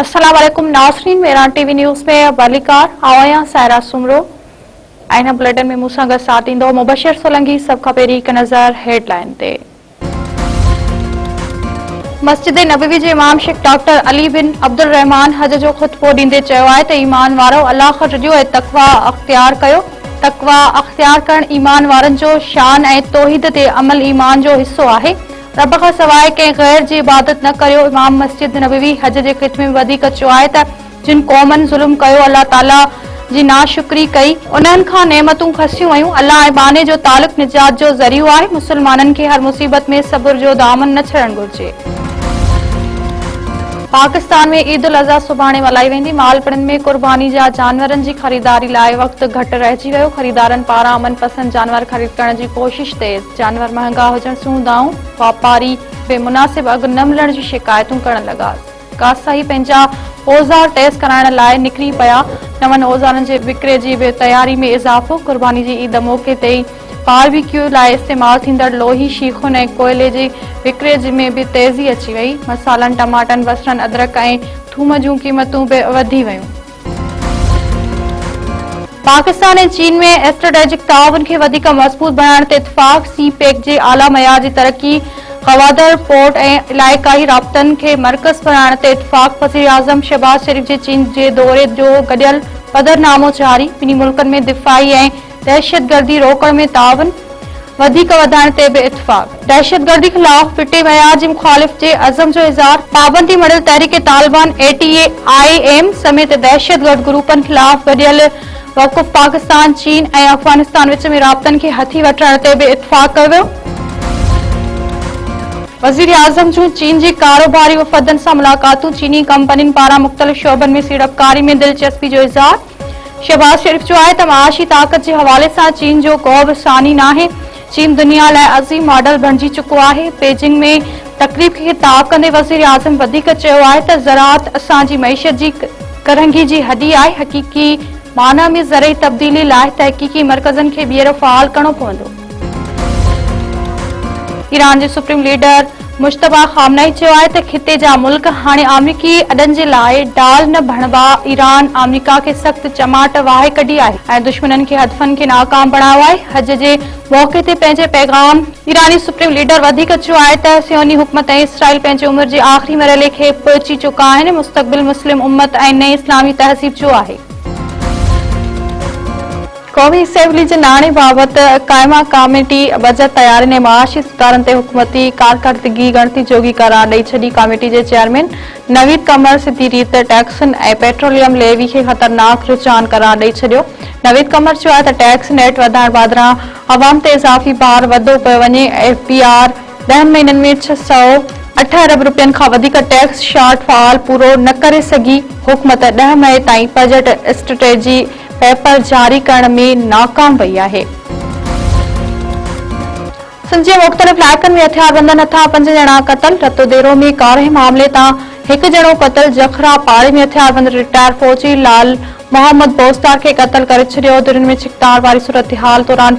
अस्सलाम वालेकुम नाज़रीन, मेरा टीवी न्यूज़ में वालिकार आवाया सायरा सुमरो आईना बुलेटिन में मूसा गॾु साथ ईंदो मुबशर सोलंकी। सब खां पहिरीं हिकु नज़र हेडलाइन ते। मस्जिद नबवी जे इमाम शेख डॉक्टर अली बिन अब्दुल रहमान हज जो ख़ुतबो ॾींदे चयो आहे त ईमान वारो अल्लाह खां ॾिजो ऐं तक़वा अख़्तियार कयो। तक़वा अख़्तियार करण ईमान वारनि जो शान ऐं तौहीद ते अमल ईमान जो हिस्सो आहे। रब खां सवाइ कंहिं गैर जी इबादत न करियो। इमाम मस्जिद नबवी हज जे ख़ितमे में वधीक चयो आहे त जिन क़ौमनि ज़ुल्म कयो, अल्लाह ताला जी नाशुक्री कई, उन्हनि खां नेमतूं खसियूं वयूं। अल्लाह ऐं बाने जो तालुक़ निजात जो ज़रियो आहे। मुसलमाननि खे हर मुसीबत में सब्र जो दामन न छॾणु घुरिजे। पाकिस्तान में ईद उल अज़हा सुभाणे मल्हाई वेंदी। मालपड़नि में कुर्बानी जा जानवरनि जी ख़रीदारी लाइ वक़्तु घटि रहिजी वियो। ख़रीदारनि पारां अमन पसंद जानवर ख़रीद करण जी कोशिश तेज़। जानवर महांगा हुजण सूंदाऊं वापारी बेमुनासिब अघु न मिलण जी शिकायतूं करण लॻा। कासाई पंहिंजा औज़ार टेस्ट कराइण लाइ निकिरी पिया। नवनि औज़ारनि जे विकिरे जी तयारी में इज़ाफ़ो। कुर्बानी जी ईद मौक़े ते बारबेक्यू लाइ इस्तेमाल थींदड़ लोही, शीखुनि ऐं कोयले जी विकिरे में भी तेज़ी अची वई। मसालनि, टमाटनि, बसरनि, अदरक ऐं थूम जूं क़ीमतूं बि वधी वयूं। पाकिस्तान ऐं चीन में स्ट्रेटेजिक ताउन खे वधीक मज़बूत बनाइण ते इत्तिफ़ाक़। सी पैक जे आला मयार जी तरक्की, गवादर पोर्ट ऐं इलाइक़ाई राब्तनि खे मर्कज़ बनाइण ते इत्तिफ़ाक़। वज़ीर आज़म शहबाज शरीफ़ जे चीन जे दौरे जो गॾियल बदरनामो जारी। ॿिन्ही मुल्कनि में दिफ़ाई ऐं दहशतगर्दी रोकण में ताउन वधीक वधाइण ते बि इत्तिफ़ाक़। दहशतगर्दी ख़िलाफ़ फिटे मयार जी मुख़ालिफ़ जे अज़म जो इज़हार। पाबंदी मड़ियल तहरीक तालिबान ATAIM समेत दहशतगर्द ग्रुपनि ख़िलाफ़ गॾियल वक़ुफ़। पाकिस्तान, चीन ऐं अफ़गानिस्तान विच में राब्तनि खे हथी वठण ते बि इत्तिफ़ाक़ कयो वियो। वज़ीर आज़म जूं चीन जी कारोबारी वफ़दनि सां मुलाक़ातूं। चीनी कंपनियुनि पारां मुख़्तलिफ़ शोबनि में सीड़पकारी में दिलचस्पी जो इज़हार। शहबाज शरीफ़ चयो आहे त माशी ताक़त जे हवाले सां चीन जो को बि सानी नाहे। चीन दुनिया लाइ अज़ीम मॉडल बणिजी चुको आहे। बीजिंग में तक़रीब खे ख़िताब कंदे वज़ीर आज़म वधीक चयो आहे त ज़राअत असांजी मईशत जी करंगी जी हडी आहे। हक़ीक़ी माना में ज़रई तब्दीली लाइ तहक़ीक़ी मर्कज़नि खे ॿीहर फ़आल करणो पवंदो। ईरान जे सुप्रीम लीडर मुश्तबा खामनई चयो आहे त खिते जा मुल्क हाणे अमरीकी अॾनि जे लाइ डाल न भणबा। ईरान अमरीका खे सख़्त चमाट वाहे कढी आहे ऐं दुश्मननि खे हदफ़नि खे नाकाम बणायो आहे। हज जे मौक़े ते पंहिंजे पैगाम ईरानी सुप्रीम लीडर वधीक चयो आहे त सियोनी हुकूमत ऐं इसराइल पंहिंजे उमिरि जे आख़िरी मरहले खे पहुची चुका आहिनि। मुस्तक़बिल मुस्लिम उम्मत ऐं नई इस्लामी तहज़ीब जो आहे। क़ौमी असेंबली जे नाणे बाबति क़ाइमा कमेटी बजट तयारियुनि ऐं माशी सुधारनि ते हुकूमती कारकर्दगी ॻणती जोगी करार ॾेई छॾी। कमेटी जे चेयरमैन नवीद कमर सिधी रीत टैक्सनि ऐं पेट्रोलियम लेवी खे ख़तरनाक रुझान करार ॾेई छॾियो। नवीद कमर चयो आहे त टैक्स नेट वधाइण बादरां अवाम ते इज़ाफ़ी भार वधो पियो वञे। FBR 10 महीननि में 608 अरब रुपयनि खां वधीक टैक्स शॉर्टफॉल पूरो न करे सघी। हुकूमत 10 मई ताईं बजट स्ट्रेटेजी पेपर जारी करण में नाकाम वई आहे। सिंध जे मुख़्तलिफ़ इलाइक़नि में हथियारबंदनि हथां 5 ॼणा क़तल। रतो देरो में कारहे मामले तां 1 ॼणो क़तल। जखरा पाड़े में हथियारबंद रिटायर फ़ौजी लाल मोहम्मद बोस्तार खे क़तल करे छॾियो। दुरनि में छिकतार वारी सूरत हाल दौरान